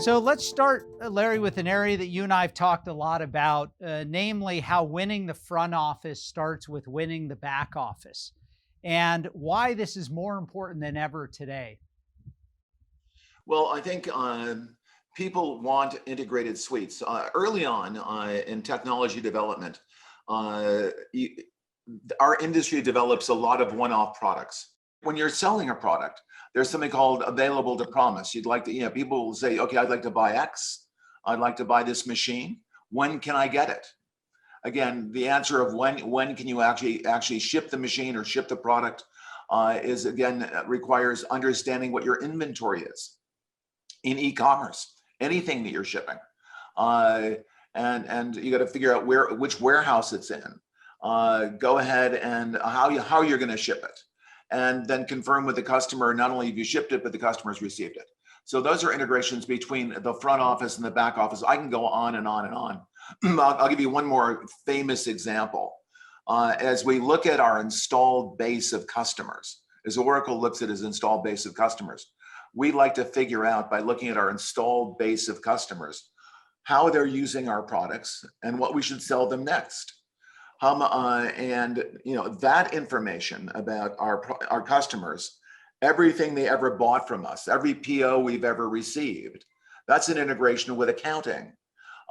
So let's start, Larry, with an area that you and I have talked a lot about, namely how winning the front office starts with winning the back office, and why this is more important than ever today. Well, I think people want integrated suites. Early on in technology development, uh, you, our industry develops a lot of one-off products. When you're selling a product, there's something called available to promise. You'd like to, people will say, okay, I'd like to buy X. I'd like to buy this machine. When can I get it? Again, the answer of when can you actually ship the machine or ship the product is again requires understanding what your inventory is in e-commerce, anything that you're shipping, uh, and you got to figure out which warehouse it's in. Go ahead and how you're going to ship it, and then confirm with the customer not only have you shipped it, but the customer's received it. So those are integrations between the front office and the back office. I can go on and on and on. I'll give you one more famous example. As we look at our installed base of customers, as Oracle looks at its installed base of customers, we like to figure out by looking at our installed base of customers how they're using our products and what we should sell them next. And that information about our customers, everything they ever bought from us, every PO we've ever received, that's an integration with accounting,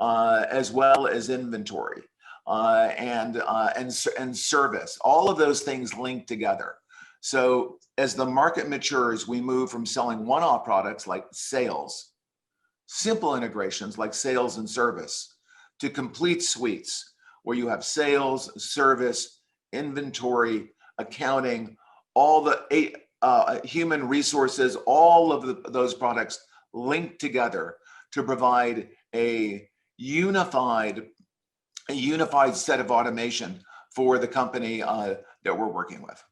as well as inventory, and service. All of those things link together. So as the market matures, we move from selling one-off products like sales, simple integrations like sales and service, to complete suites where you have sales, service, inventory, accounting, all the human resources, all of those products linked together to provide unified, a unified set of automation for the company that we're working with.